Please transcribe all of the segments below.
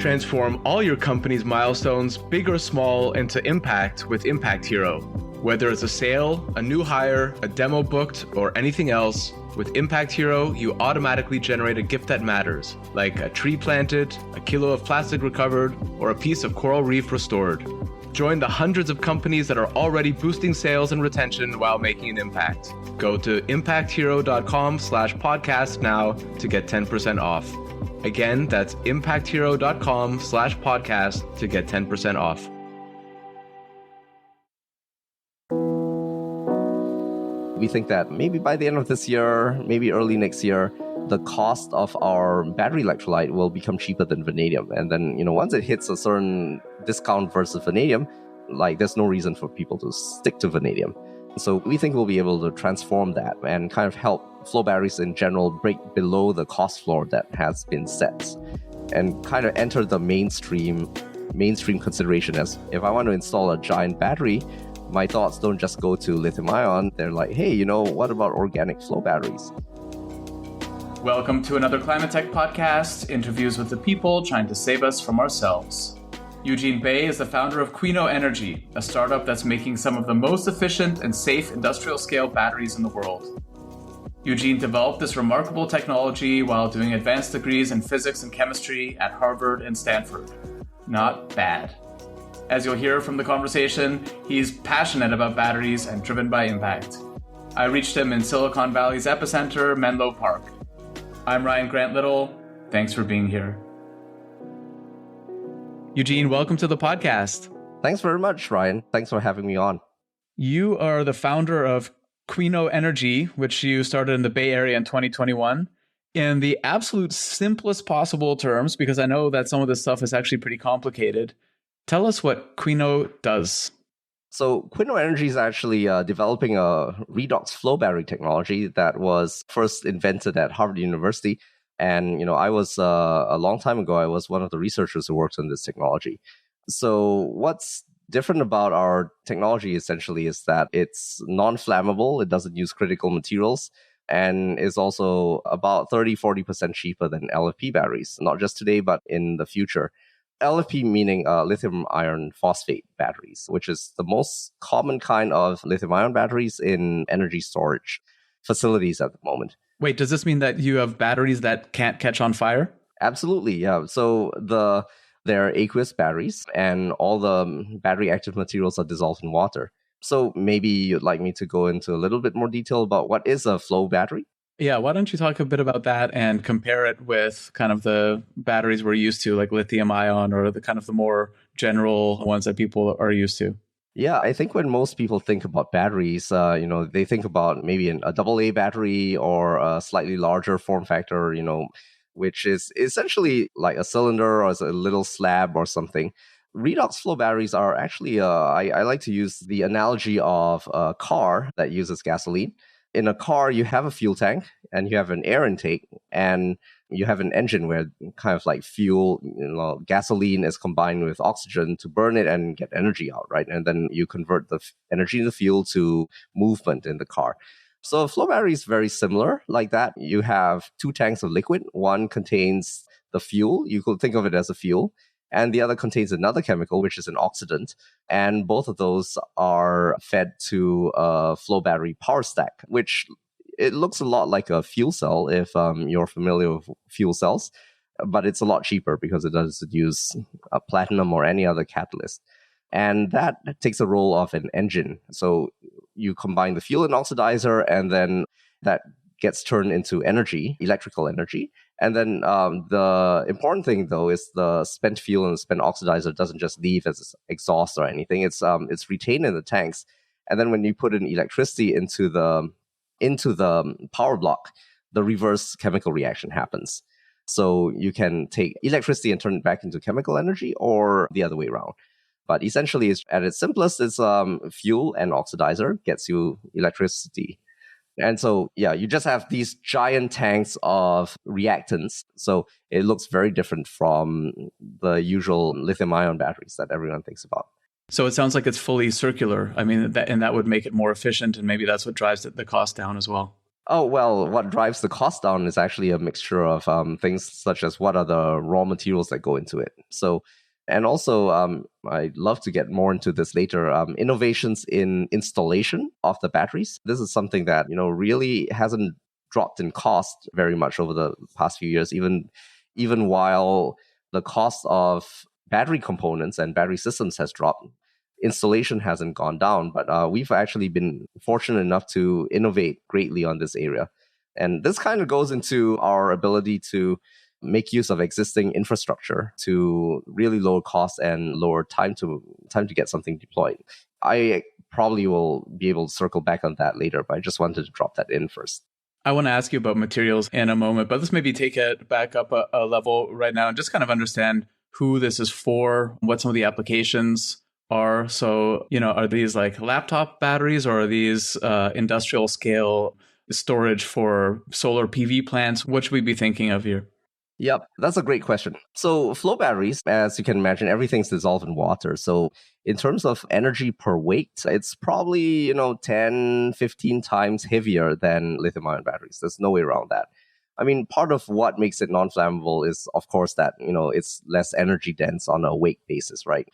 Transform all your company's milestones, big or small, into impact with Impact Hero. Whether it's a sale, a new hire, a demo booked, or anything else, with Impact Hero, you automatically generate a gift that matters, like a tree planted, a kilo of plastic recovered, or a piece of coral reef restored. Join the hundreds of companies that are already boosting sales and retention while making an impact. Go to impacthero.com/podcast now to get 10% off. Again, that's impacthero.com/podcast to get 10% off. We think that maybe by the end of this year, maybe early next year, the cost of our battery electrolyte will become cheaper than vanadium. And then, once it hits a certain discount versus vanadium, there's no reason for people to stick to vanadium. So we think we'll be able to transform that and kind of help flow batteries in general break below the cost floor that has been set and kind of enter the mainstream consideration. As if I want to install a giant battery, my thoughts don't just go to lithium-ion. They're like, hey, what about organic flow batteries? Welcome to another ClimateTech podcast, interviews with the people trying to save us from ourselves. Eugene Bay is the founder of Quino Energy, a startup that's making some of the most efficient and safe industrial-scale batteries in the world. Eugene developed this remarkable technology while doing advanced degrees in physics and chemistry at Harvard and Stanford. Not bad. As you'll hear from the conversation, he's passionate about batteries and driven by impact. I reached him in Silicon Valley's epicenter, Menlo Park. I'm Ryan Grant Little. Thanks for being here. Eugene, welcome to the podcast. Thanks very much, Ryan. Thanks for having me on. You are the founder of Quino Energy, which you started in the Bay Area in 2021. In the absolute simplest possible terms, because I know that some of this stuff is actually pretty complicated, tell us what Quino does. So Quino Energy is actually developing a redox flow battery technology that was first invented at Harvard University. And, I was, a long time ago, I was one of the researchers who worked on this technology. So what's different about our technology essentially is that it's non-flammable. It doesn't use critical materials and is also about 30-40% cheaper than LFP batteries, not just today, but in the future. LFP meaning lithium iron phosphate batteries, which is the most common kind of lithium ion batteries in energy storage facilities at the moment. Wait, does this mean that you have batteries that can't catch on fire? Absolutely, yeah. So they're aqueous batteries, and all the battery active materials are dissolved in water. So maybe you'd like me to go into a little bit more detail about what is a flow battery? Yeah, why don't you talk a bit about that and compare it with kind of the batteries we're used to, like lithium-ion or the kind of the more general ones that people are used to? Yeah, I think when most people think about batteries, they think about maybe a AA battery or a slightly larger form factor, which is essentially like a cylinder or a little slab or something. Redox flow batteries are actually, I like to use the analogy of a car that uses gasoline. In a car, you have a fuel tank and you have an air intake and you have an engine where kind of like fuel, gasoline is combined with oxygen to burn it and get energy out, right? And then you convert the energy into fuel to movement in the car. So a flow battery is very similar like that. You have two tanks of liquid. One contains the fuel. You could think of it as a fuel. And the other contains another chemical, which is an oxidant. And both of those are fed to a flow battery power stack, which it looks a lot like a fuel cell if you're familiar with fuel cells. But it's a lot cheaper because it doesn't use platinum or any other catalyst. And that takes the role of an engine. So you combine the fuel and oxidizer, and then that gets turned into energy, electrical energy. And then the important thing, though, is the spent fuel and the spent oxidizer doesn't just leave as exhaust or anything. It's retained in the tanks. And then when you put in electricity into the power block, the reverse chemical reaction happens. So you can take electricity and turn it back into chemical energy, or the other way around. But essentially, at its simplest, it's fuel and oxidizer gets you electricity. And so, yeah, you just have these giant tanks of reactants. So it looks very different from the usual lithium-ion batteries that everyone thinks about. So it sounds like it's fully circular. I mean, that would make it more efficient, and maybe that's what drives the cost down as well. Oh, well, what drives the cost down is actually a mixture of things such as what are the raw materials that go into it. So, and also, I'd love to get more into this later. Innovations in installation of the batteries. This is something that, really hasn't dropped in cost very much over the past few years, even while the cost of battery components and battery systems has dropped. Installation hasn't gone down, but we've actually been fortunate enough to innovate greatly on this area. And this kind of goes into our ability to make use of existing infrastructure to really lower costs and lower time to get something deployed. I probably will be able to circle back on that later, but I just wanted to drop that in first. I want to ask you about materials in a moment, but let's maybe take it back up a level right now and just kind of understand who this is for, what some of the applications are. So, are these like laptop batteries, or are these industrial scale storage for solar PV plants? What should we be thinking of here? Yep, that's a great question. So flow batteries, as you can imagine, everything's dissolved in water. So in terms of energy per weight, it's probably, 10, 15 times heavier than lithium-ion batteries. There's no way around that. I mean, part of what makes it non-flammable is, of course, that, it's less energy dense on a weight basis, right?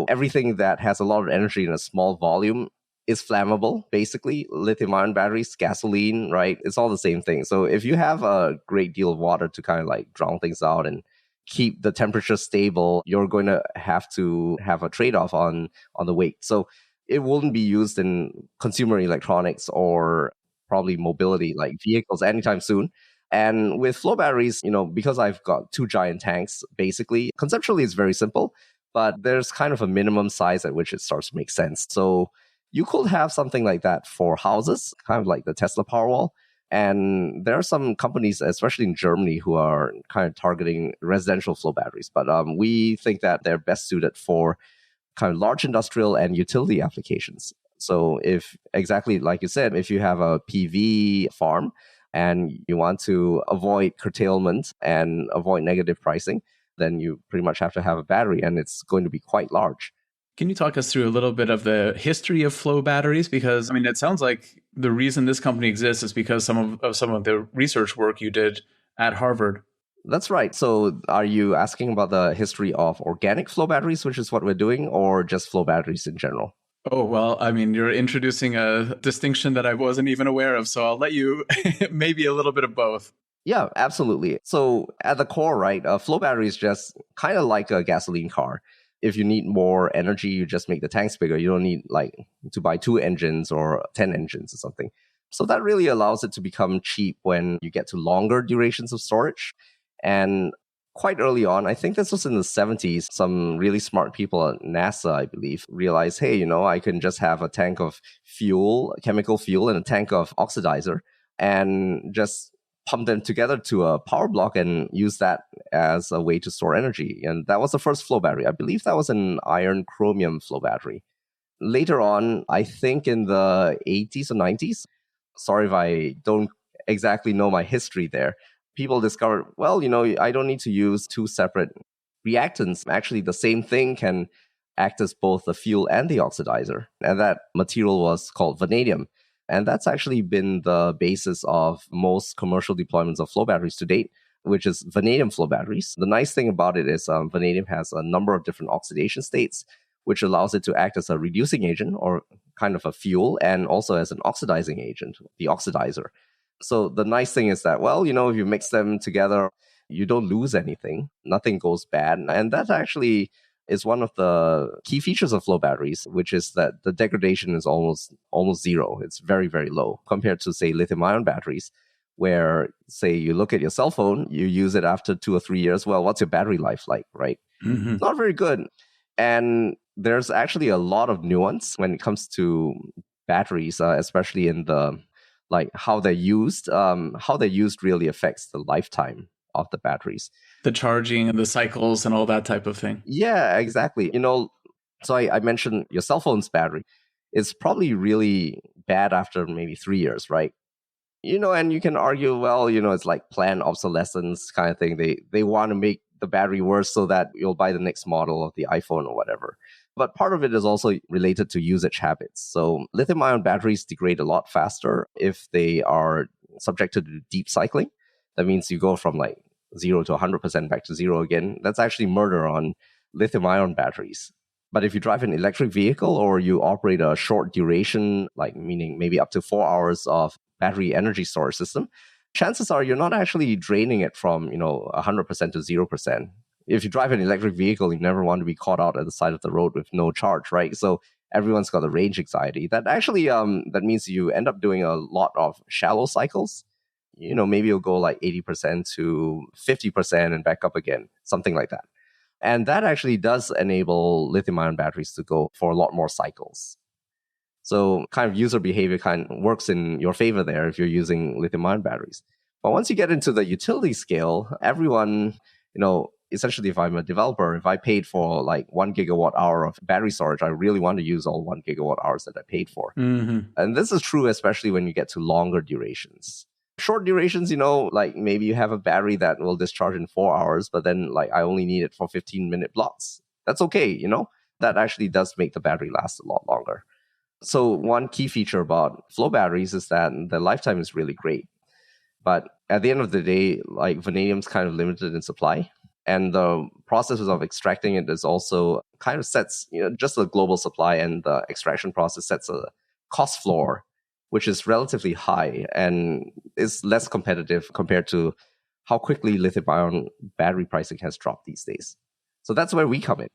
Everything that has a lot of energy in a small volume is flammable, basically. Lithium-ion batteries, gasoline, right? It's all the same thing. So if you have a great deal of water to kind of like drown things out and keep the temperature stable, you're going to have a trade-off on the weight. So it wouldn't be used in consumer electronics or probably mobility like vehicles anytime soon. And with flow batteries, because I've got two giant tanks, basically, conceptually it's very simple, but there's kind of a minimum size at which it starts to make sense. So you could have something like that for houses, kind of like the Tesla Powerwall. And there are some companies, especially in Germany, who are kind of targeting residential flow batteries. But we think that they're best suited for kind of large industrial and utility applications. So if, exactly like you said, if you have a PV farm and you want to avoid curtailment and avoid negative pricing, then you pretty much have to have a battery, and it's going to be quite large. Can you talk us through a little bit of the history of flow batteries? Because, it sounds like the reason this company exists is because some of the research work you did at Harvard. That's right. So are you asking about the history of organic flow batteries, which is what we're doing, or just flow batteries in general? Oh, well, you're introducing a distinction that I wasn't even aware of, so I'll let you maybe a little bit of both. Yeah, absolutely. So at the core, right, a flow battery is just kind of like a gasoline car. If you need more energy, you just make the tanks bigger. You don't need to buy 2 engines or 10 engines or something. So that really allows it to become cheap when you get to longer durations of storage. And quite early on, I think this was in the 70s, some really smart people at NASA, I believe, realized, hey, I can just have a tank of fuel, chemical fuel, and a tank of oxidizer, and just pump them together to a power block and use that as a way to store energy. And that was the first flow battery. I believe that was an iron chromium flow battery. Later on, I think in the 80s or 90s, sorry if I don't exactly know my history there, people discovered, well, I don't need to use 2 separate reactants. Actually, the same thing can act as both the fuel and the oxidizer. And that material was called vanadium. And that's actually been the basis of most commercial deployments of flow batteries to date, which is vanadium flow batteries. The nice thing about it is vanadium has a number of different oxidation states, which allows it to act as a reducing agent or kind of a fuel, and also as an oxidizing agent, the oxidizer. So the nice thing is that, well, if you mix them together, you don't lose anything. Nothing goes bad. And that actually is one of the key features of flow batteries, which is that the degradation is almost zero. It's very, very low compared to, say, lithium-ion batteries, where, say, you look at your cell phone, you use it after 2 or 3 years. Well, what's your battery life like, right? Mm-hmm. Not very good. And there's actually a lot of nuance when it comes to batteries, especially in the how they're used. How they're used really affects the lifetime of the batteries. The charging and the cycles and all that type of thing. Yeah, exactly. So I mentioned your cell phone's battery. It's probably really bad after maybe 3 years, right? And you can argue, well, it's like planned obsolescence kind of thing. They want to make the battery worse so that you'll buy the next model of the iPhone or whatever. But part of it is also related to usage habits. So lithium-ion batteries degrade a lot faster if they are subjected to deep cycling. That means you go from like 0 to 100% back to zero again. That's actually murder on lithium-ion batteries. But if you drive an electric vehicle or you operate a short duration, like meaning maybe up to 4 hours of battery energy storage system, chances are you're not actually draining it from, 100% to 0%. If you drive an electric vehicle, you never want to be caught out at the side of the road with no charge, right? So everyone's got a range anxiety. That actually, that means you end up doing a lot of shallow cycles. Maybe you'll go like 80% to 50% and back up again, something like that. And that actually does enable lithium-ion batteries to go for a lot more cycles. So kind of user behavior kind of works in your favor there if you're using lithium-ion batteries. But once you get into the utility scale, everyone, essentially if I'm a developer, if I paid for like 1 gigawatt hour of battery storage, I really want to use all 1 gigawatt hours that I paid for. Mm-hmm. And this is true especially when you get to longer durations. Short durations, like maybe you have a battery that will discharge in 4 hours, but then like I only need it for 15-minute blocks. That's okay, That actually does make the battery last a lot longer. So one key feature about flow batteries is that the lifetime is really great. But at the end of the day, like vanadium's kind of limited in supply. And the processes of extracting it is also kind of sets, just the global supply and the extraction process sets a cost floor, which is relatively high and is less competitive compared to how quickly lithium-ion battery pricing has dropped these days. So that's where we come in.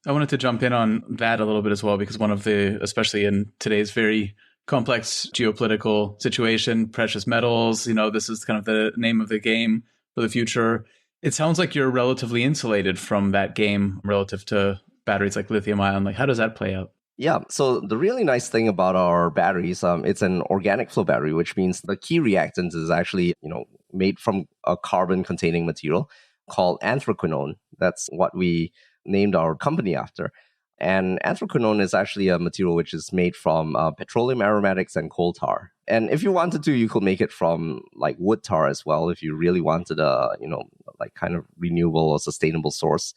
I wanted to jump in on that a little bit as well, because one of the, especially in today's very complex geopolitical situation, precious metals, this is kind of the name of the game for the future. It sounds like you're relatively insulated from that game relative to batteries like lithium-ion. Like, how does that play out? Yeah, so the really nice thing about our batteries, it's an organic flow battery, which means the key reactant is actually, made from a carbon-containing material called anthraquinone. That's what we named our company after. And anthraquinone is actually a material which is made from petroleum aromatics and coal tar. And if you wanted to, you could make it from like wood tar as well, if you really wanted a, like kind of renewable or sustainable source.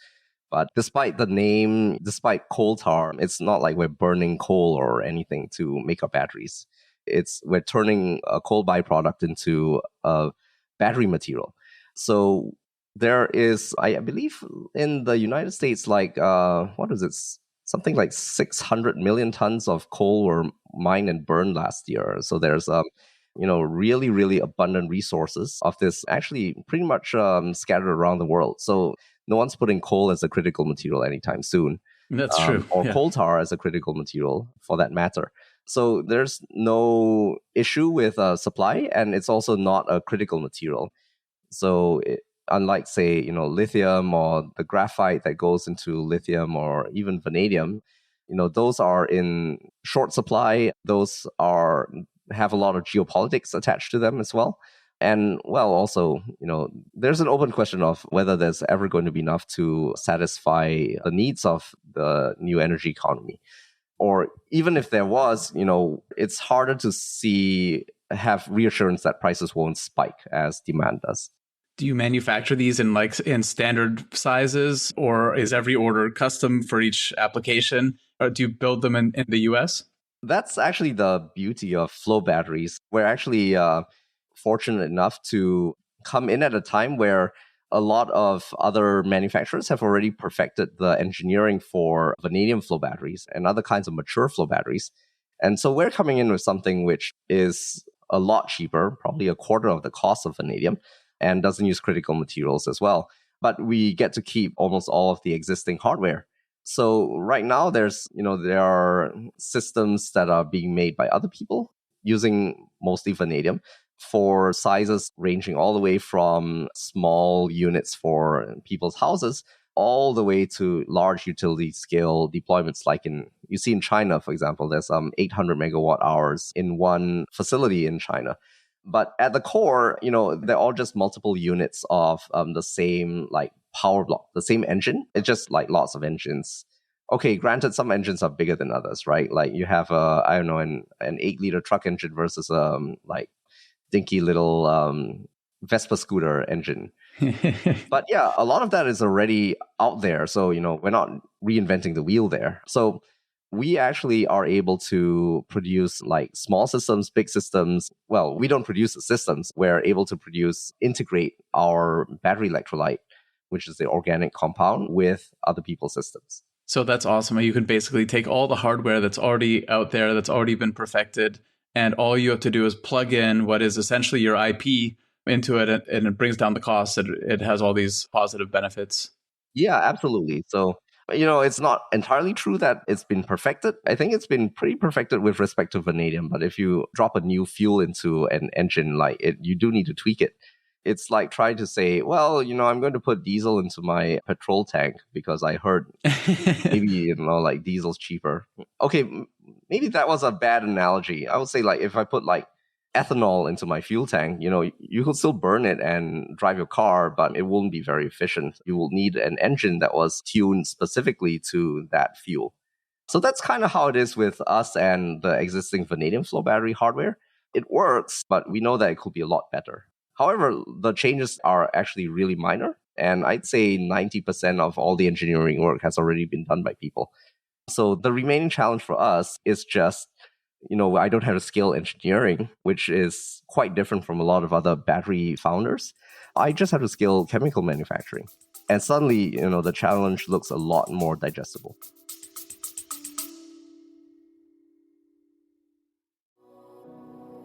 But despite the name, despite coal tar, it's not like we're burning coal or anything to make our batteries. We're turning a coal byproduct into a battery material. So there is, I believe, in the United States, like, what is it? Something like 600 million tons of coal were mined and burned last year. So there's, really, really abundant resources of this actually pretty much scattered around the world. So no one's putting coal as a critical material anytime soon. That's true. Or coal tar as a critical material for that matter. So there's no issue with supply, and it's also not a critical material. So unlike, say, lithium or the graphite that goes into lithium or even vanadium, those are in short supply. Those have a lot of geopolitics attached to them as well. And well, also, there's an open question of whether there's ever going to be enough to satisfy the needs of the new energy economy. Or even if there was, it's harder to have reassurance that prices won't spike as demand does. Do you manufacture these in standard sizes, or is every order custom for each application? Or do you build them in the US? That's actually the beauty of flow batteries. We're actually fortunate enough to come in at a time where a lot of other manufacturers have already perfected the engineering for vanadium flow batteries and other kinds of mature flow batteries. And so we're coming in with something which is a lot cheaper, probably a quarter of the cost of vanadium, and doesn't use critical materials as well. But we get to keep almost all of the existing hardware. So right now there are systems that are being made by other people using mostly vanadium for sizes ranging all the way from small units for people's houses all the way to large utility scale deployments like you see in China, for example, there's 800 megawatt hours in one facility in China. But at the core, they're all just multiple units of the same like power block, the same engine. It's just like lots of engines. Okay, granted, some engines are bigger than others, right? Like you have an 8-liter truck engine versus like dinky little Vespa scooter engine. But yeah, a lot of that is already out there. So, we're not reinventing the wheel there. So we actually are able to produce like small systems, big systems. Well, we don't produce the systems. We're able to integrate our battery electrolyte, which is the organic compound, with other people's systems. So that's awesome. You can basically take all the hardware that's already out there, that's already been perfected, and all you have to do is plug in what is essentially your IP into it, and it brings down the cost. It has all these positive benefits. Yeah, absolutely. So, it's not entirely true that it's been perfected. I think it's been pretty perfected with respect to vanadium. But if you drop a new fuel into an engine, you do need to tweak it. It's like trying to say, well, I'm going to put diesel into my petrol tank because I heard maybe, like diesel's cheaper. Okay, maybe that was a bad analogy. I would say like if I put like ethanol into my fuel tank, you could still burn it and drive your car, but it won't be very efficient. You will need an engine that was tuned specifically to that fuel. So that's kind of how it is with us and the existing vanadium flow battery hardware. It works, but we know that it could be a lot better. However, the changes are actually really minor. And I'd say 90% of all the engineering work has already been done by people. So the remaining challenge for us is just, I don't have to scale engineering, which is quite different from a lot of other battery founders. I just have to scale chemical manufacturing. And suddenly, the challenge looks a lot more digestible.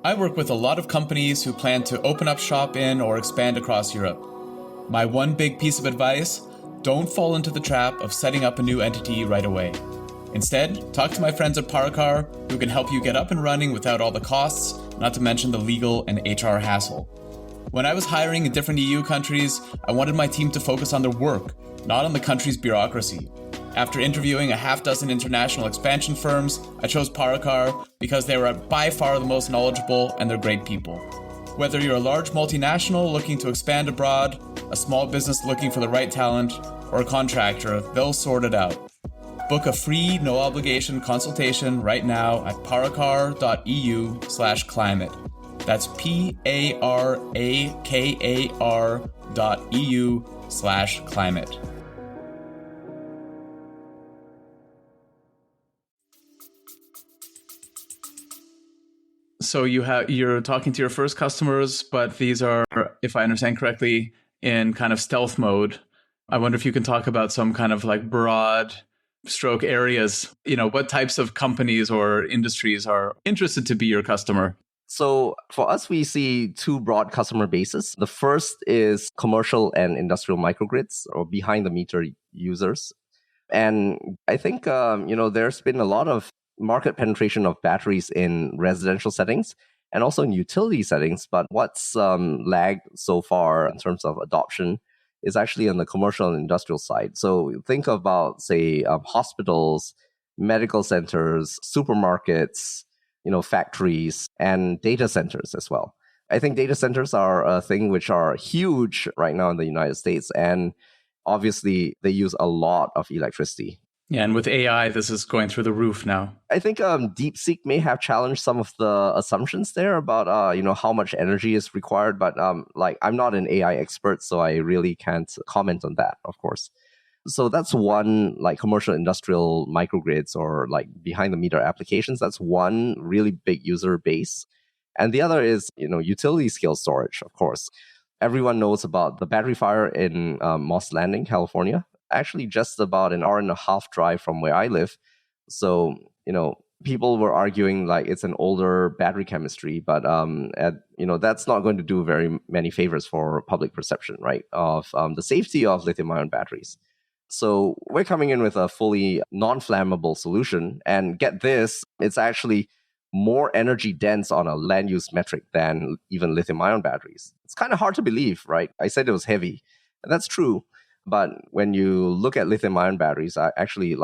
I work with a lot of companies who plan to open up shop in or expand across Europe. My one big piece of advice: don't fall into the trap of setting up a new entity right away. Instead, talk to my friends at Paracar, who can help you get up and running without all the costs, not to mention the legal and HR hassle. When I was hiring in different EU countries, I wanted my team to focus on their work, not on the country's bureaucracy. After interviewing a half dozen international expansion firms, I chose Paracar because they were by far the most knowledgeable and they're great people. Whether you're a large multinational looking to expand abroad, a small business looking for the right talent, or a contractor, they'll sort it out. Book a free, no-obligation consultation right now at paracar.eu/climate. That's PARAKAR.eu/climate. So you're talking to your first customers, but these are, if I understand correctly, in kind of stealth mode. I wonder if you can talk about some kind of like broad stroke areas. What types of companies or industries are interested to be your customer? So for us, we see two broad customer bases. The first is commercial and industrial microgrids, or behind the meter users. And I think, there's been a lot of market penetration of batteries in residential settings and also in utility settings. But what's lagged so far in terms of adoption is actually on the commercial and industrial side. So think about, say, hospitals, medical centers, supermarkets, factories, and data centers as well. I think data centers are a thing which are huge right now in the United States. And obviously, they use a lot of electricity. Yeah, and with AI, this is going through the roof now. I think DeepSeek may have challenged some of the assumptions there about how much energy is required. But I'm not an AI expert, so I really can't comment on that, of course. So that's one, like commercial industrial microgrids or like behind the meter applications. That's one really big user base. And the other is, utility scale storage, of course. Everyone knows about the battery fire in Moss Landing, California. Actually, just about an hour and a half drive from where I live. So, people were arguing like it's an older battery chemistry, but that's not going to do very many favors for public perception, right, of the safety of lithium-ion batteries. So we're coming in with a fully non-flammable solution. And get this, it's actually more energy dense on a land use metric than even lithium-ion batteries. It's kind of hard to believe, right? I said it was heavy. And that's true. But when you look at lithium-ion batteries, actually,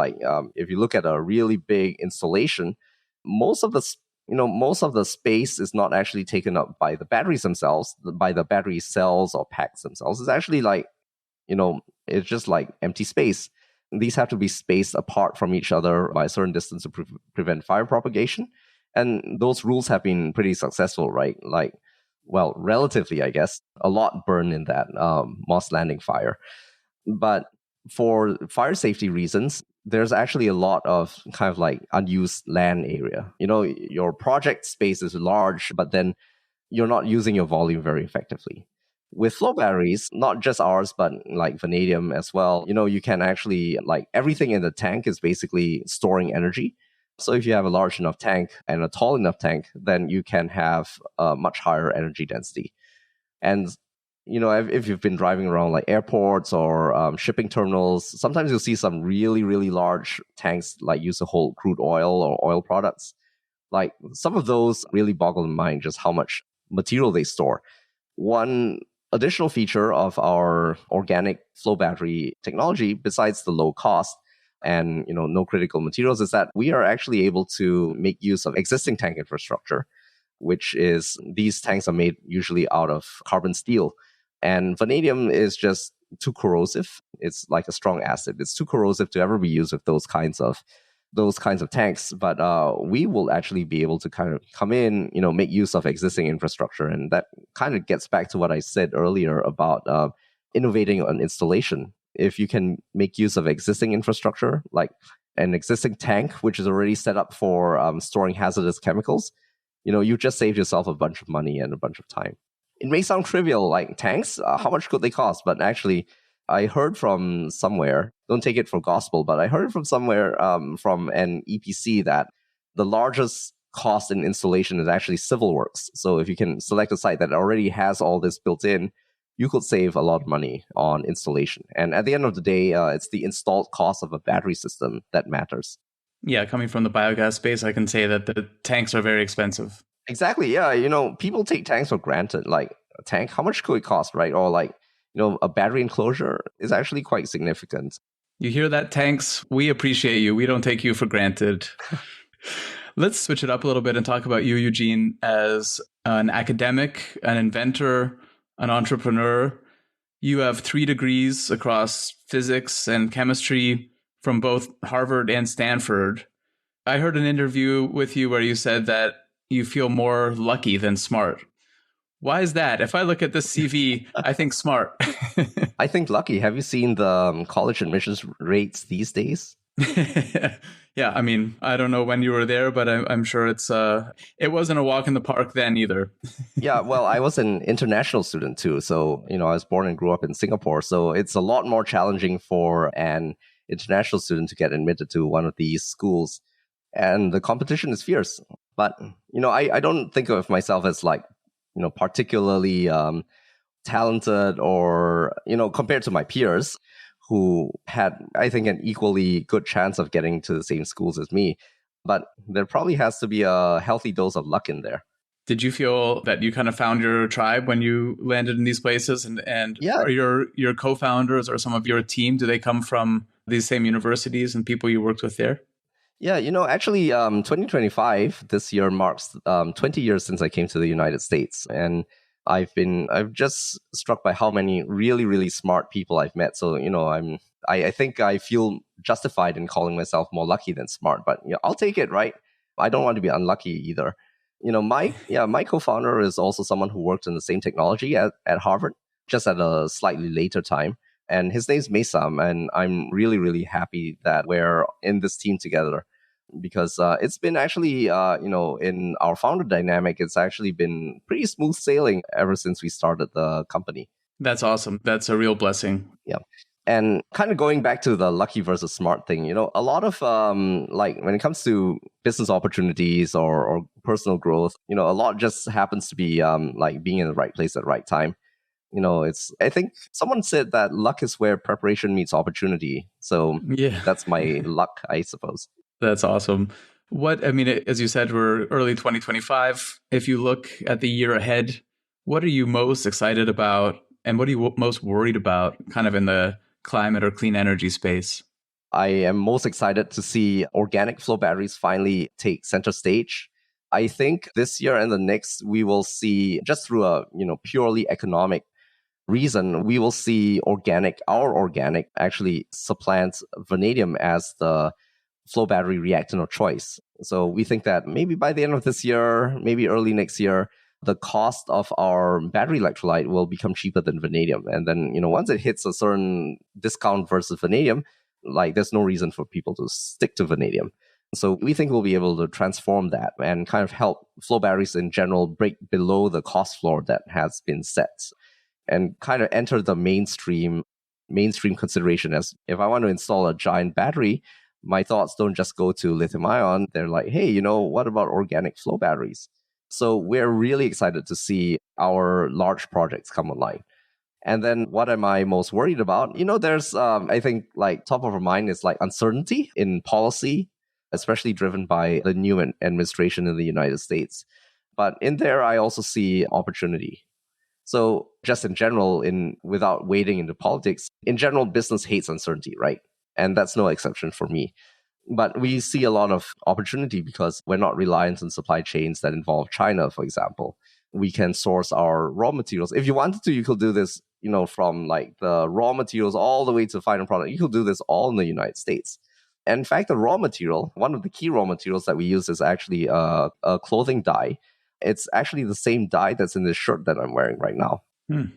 if you look at a really big installation, most of the space is not actually taken up by the batteries themselves, by the battery cells or packs themselves. It's actually it's just like empty space. And these have to be spaced apart from each other by a certain distance to prevent fire propagation. And those rules have been pretty successful, right? Like well, relatively, I guess, a lot burn in that Moss Landing fire. But for fire safety reasons, there's actually a lot of kind of like unused land area. Your project space is large, but then you're not using your volume very effectively. With flow batteries, not just ours, but like vanadium as well, you can actually, like, everything in the tank is basically storing energy. So if you have a large enough tank and a tall enough tank, then you can have a much higher energy density. And if you've been driving around like airports or shipping terminals, sometimes you'll see some really, really large tanks like use to hold crude oil or oil products. Like, some of those really boggle the mind just how much material they store. One additional feature of our organic flow battery technology, besides the low cost and no critical materials, is that we are actually able to make use of existing tank infrastructure, which is, these tanks are made usually out of carbon steel. And vanadium is just too corrosive. It's like a strong acid. It's too corrosive to ever be used with those kinds of tanks. But we will actually be able to kind of come in, make use of existing infrastructure. And that kind of gets back to what I said earlier about innovating on installation. If you can make use of existing infrastructure, like an existing tank, which is already set up for storing hazardous chemicals, you just saved yourself a bunch of money and a bunch of time. It may sound trivial, like tanks, how much could they cost? But actually, I heard from somewhere, don't take it for gospel, but I heard from somewhere, from an EPC, that the largest cost in installation is actually civil works. So if you can select a site that already has all this built in, you could save a lot of money on installation. And at the end of the day, it's the installed cost of a battery system that matters. Yeah, coming from the biogas space, I can say that the tanks are very expensive. Exactly. Yeah. People take tanks for granted. Like, a tank, how much could it cost, right? Or like, a battery enclosure is actually quite significant. You hear that, tanks? We appreciate you. We don't take you for granted. Let's switch it up a little bit and talk about you, Eugene, as an academic, an inventor, an entrepreneur. You have 3 degrees across physics and chemistry from both Harvard and Stanford. I heard an interview with you where you said that you feel more lucky than smart. Why is that? If I look at this CV, I think smart. I think lucky. Have you seen the college admissions rates these days? Yeah, I mean, I don't know when you were there, but I'm sure it wasn't a walk in the park then either. Yeah, well, I was an international student too. So, I was born and grew up in Singapore. So it's a lot more challenging for an international student to get admitted to one of these schools. And the competition is fierce. But, I don't think of myself as like, particularly talented or, compared to my peers who had, I think, an equally good chance of getting to the same schools as me. But there probably has to be a healthy dose of luck in there. Did you feel that you kind of found your tribe when you landed in these places? And Yeah. Are your co-founders or some of your team, do they come from these same universities and people you worked with there? Yeah, actually, 2025, this year marks 20 years since I came to the United States. And I've just struck by how many really, really smart people I've met. So, I think I feel justified in calling myself more lucky than smart, but I'll take it, right? I don't want to be unlucky either. My co-founder is also someone who worked in the same technology at Harvard, just at a slightly later time. And his name's Mesam, and I'm really, really happy that we're in this team together. Because it's been actually, in our founder dynamic, it's actually been pretty smooth sailing ever since we started the company. That's awesome. That's a real blessing. Yeah. And kind of going back to the lucky versus smart thing, a lot of like when it comes to business opportunities or personal growth, a lot just happens to be like being in the right place at the right time. I think someone said that luck is where preparation meets opportunity. So yeah, that's my luck, I suppose. That's awesome. As you said, we're early 2025. If you look at the year ahead, what are you most excited about? And what are you most worried about kind of in the climate or clean energy space? I am most excited to see organic flow batteries finally take center stage. I think this year and the next, we will see, just through a purely economic reason, we will see our organic actually supplant vanadium as the flow battery reactant of choice. So we think that maybe by the end of this year, maybe early next year, the cost of our battery electrolyte will become cheaper than vanadium. And then, once it hits a certain discount versus vanadium, like there's no reason for people to stick to vanadium. So we think we'll be able to transform that and kind of help flow batteries in general break below the cost floor that has been set and kind of enter the mainstream consideration. As if I want to install a giant battery, my thoughts don't just go to lithium-ion. They're like, hey, what about organic flow batteries? So we're really excited to see our large projects come online. And then what am I most worried about? There's, I think, like top of our mind is like uncertainty in policy, especially driven by the new administration in the United States. But in there, I also see opportunity. So just in general, without wading into politics, in general, business hates uncertainty, right? And that's no exception for me. But we see a lot of opportunity because we're not reliant on supply chains that involve China, for example. We can source our raw materials. If you wanted to, you could do this, from like the raw materials all the way to final product. You could do this all in the United States. And in fact, the raw material, one of the key raw materials that we use is actually a clothing dye. It's actually the same dye that's in this shirt that I'm wearing right now.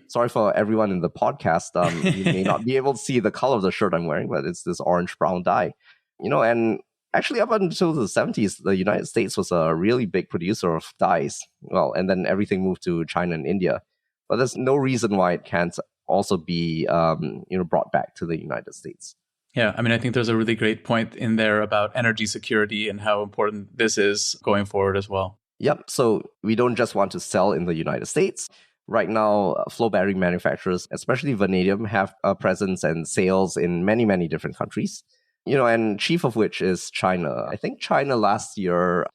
Sorry for everyone in the podcast. You may not be able to see the color of the shirt I'm wearing, but it's this orange-brown dye. And actually up until the 70s, the United States was a really big producer of dyes. Well, and then everything moved to China and India. But there's no reason why it can't also be, brought back to the United States. Yeah, I think there's a really great point in there about energy security and how important this is going forward as well. Yep. So we don't just want to sell in the United States. Right now, flow battery manufacturers, especially vanadium, have a presence and sales in many, many different countries. And chief of which is China. I think China last year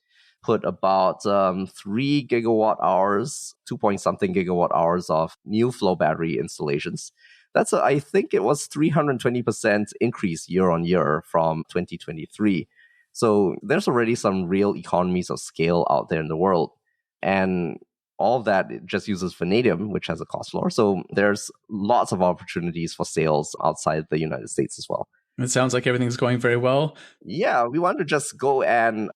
put about 3 gigawatt hours, 2-point-something gigawatt hours of new flow battery installations. I think it was 320% increase year on year from 2023. So there's already some real economies of scale out there in the world. And all of that, it just uses vanadium, which has a cost floor. So there's lots of opportunities for sales outside the United States as well. It sounds like everything's going very well. Yeah, we want to just go and,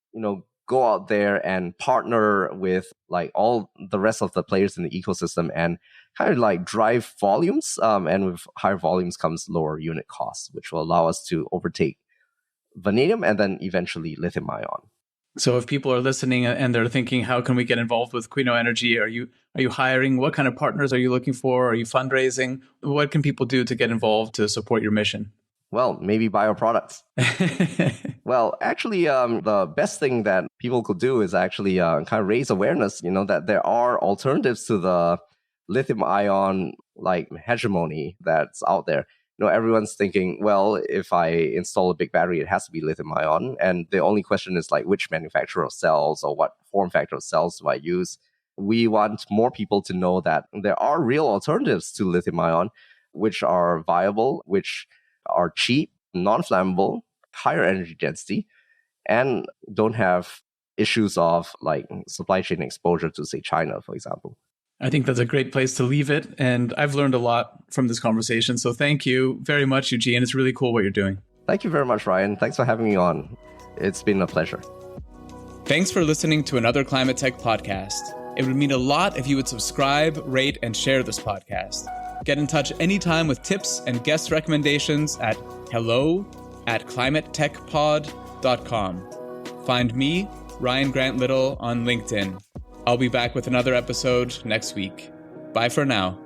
go out there and partner with like all the rest of the players in the ecosystem and kind of like drive volumes. And with higher volumes comes lower unit costs, which will allow us to overtake vanadium and then eventually lithium-ion. So if people are listening and they're thinking, how can we get involved with Quino Energy? Are you hiring? What kind of partners are you looking for? Are you fundraising? What can people do to get involved to support your mission? Well, maybe buy our products. Well, actually, the best thing that people could do is actually kind of raise awareness, that there are alternatives to the lithium-ion like hegemony that's out there. Everyone's thinking, well, if I install a big battery, it has to be lithium-ion. And the only question is like, which manufacturer of cells or what form factor of cells do I use? We want more people to know that there are real alternatives to lithium-ion, which are viable, which are cheap, non-flammable, higher energy density, and don't have issues of like supply chain exposure to, say, China, for example. I think that's a great place to leave it. And I've learned a lot from this conversation. So thank you very much, Eugene. It's really cool what you're doing. Thank you very much, Ryan. Thanks for having me on. It's been a pleasure. Thanks for listening to another ClimateTech podcast. It would mean a lot if you would subscribe, rate, and share this podcast. Get in touch anytime with tips and guest recommendations at hello@climatetechpod.com. Find me, Ryan Grant Little, on LinkedIn. I'll be back with another episode next week. Bye for now.